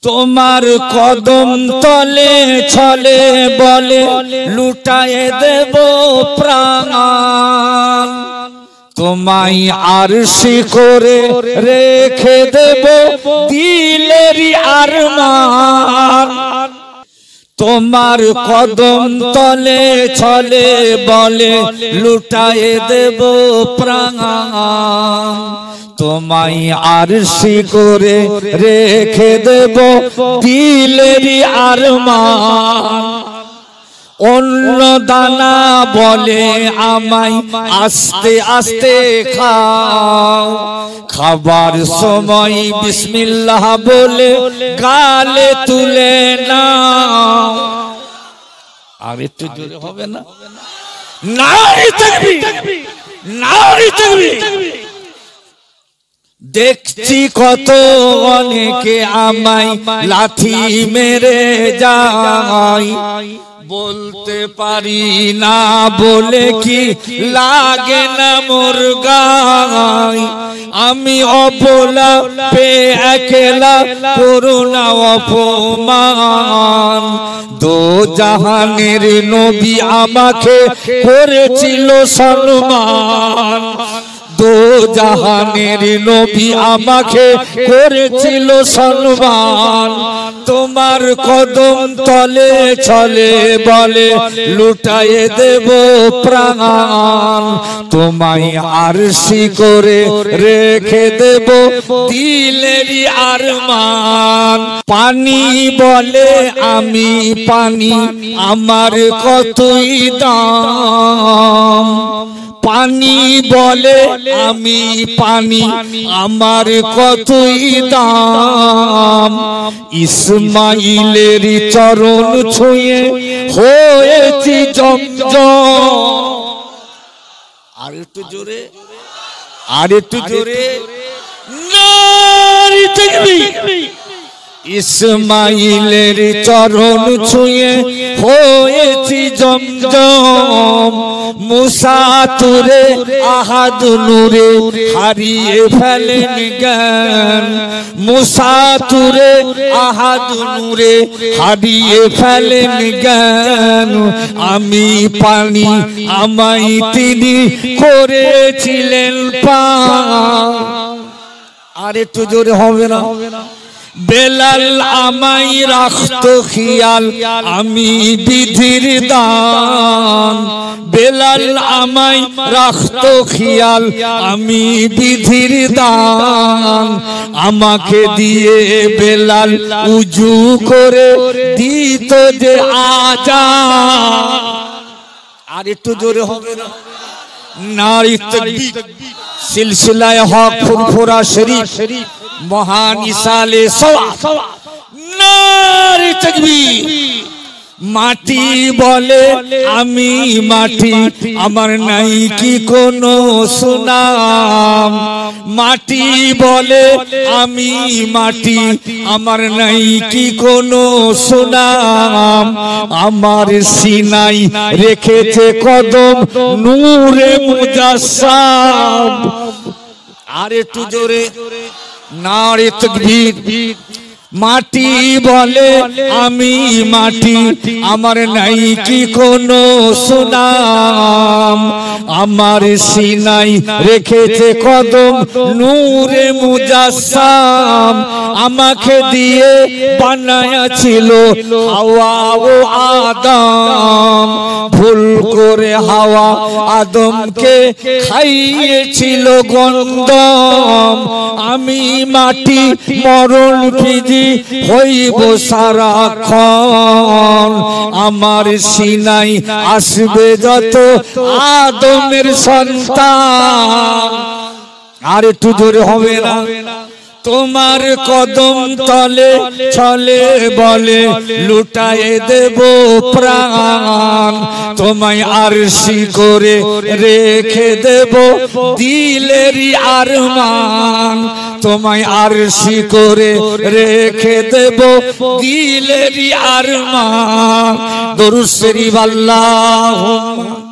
তোমার কদম তলে ছলে বলে লুটায়ে দেব প্রাণ তোমায় আরশি করে রেখে দেব দিলেরই আরমান তোমার কদম তলে ছলে বলে লুটায়ে দেব প্রাণ তোমায় আরশি করে রেখে দেব দিলেরই আরমান অন্য দানা বলে আমায় আস্তে আস্তে খাও খাবার সময় বিসমিল্লাহ বলে গালে তুলে নাও আর একটু জোরে হবে না নারী তাকবীর নারী তাকবীর দেখছি কত অনেকে আমায় লাথি মেরে যায় বলতে পারি না বলে কি লাগে না মোর গায় আমি অবলা পে একলা করুণা অপমান দো জাহানের নবী আমাকে করেছিল সম্মান দো জাহানের নবী আমাকে করেছিল সম্মান তোমার কদম তলে ছলে বলে লুটায়ে দেব প্রাণ তোমায় আরশি করে রেখে দেব দিলেরই আরমান পানি বলে আমি পানি আমার কতই দাম পানি বলে আমি পানি আমার কতই দাম ইসমাইলের চরণ ছুঁয়ে হয়েছি জমজম আর একটু জোরে আর একটু জোরে নারী তাকবীর ইসমাইলের চরণ ছুঁয়ে হয়েছি জমজম মুসা তুরে আহাদ নূরে হারিয়ে ফেলেন জ্ঞান মুসা তুরে আহাদ নূরে হারিয়ে ফেলেন জ্ঞান আমি পানি আমায় তিনি করেছিলেন পান আর একটু জোরে হবে না বেলাল আমায় রাখতো খেয়াল আমি বিধির দান বেলাল আমায় রাখতো খেয়াল আমি বিধির দান আমাকে দিয়ে বেলাল উজু করে দিত যে আজান আর একটু জোরে হবে না নারী তাকবীর সিলসিলায়ে হক ফুরফুরা শরীফ মহান ইসালে সওয়া নারী তাকবীর মাটি বলে আমি মাটি আমার নাই কি কোনো সুনাম মাটি বলে আমি মাটি আমার নাই কি কোনো সুনাম আমার সিনাই রেখেছে কদম নূরে মুজাসসাম আর একটু জোরে নারী তাকবীর মাটি বলে আমি মাটি আমার নাই কি কোনো সুনাম আমার সিনাই রেখেছে কদম নূরে মুজাসসাম আমাকে দিয়ে বানায়াছিল হাওয়া ও আদম ভুল করে হাওয়া আদমকে খাইয়েছিল গন্ধম আমি মাটি মরণ ভিজি হইব সারাক্ষণ আমার সিনাই আসবে যত আদমের সন্তান আর একটু জোরে হবে না তোমার কদম তলে ছলে বলে লুটায়ে দেব প্রাণ তোমায় আরশি করে রেখে দেব দিলেরই আরমান তোমায় আরশি করে রেখে দেব দিলেরই আরমান দরুদ শরীফ আল্লাহুম্মা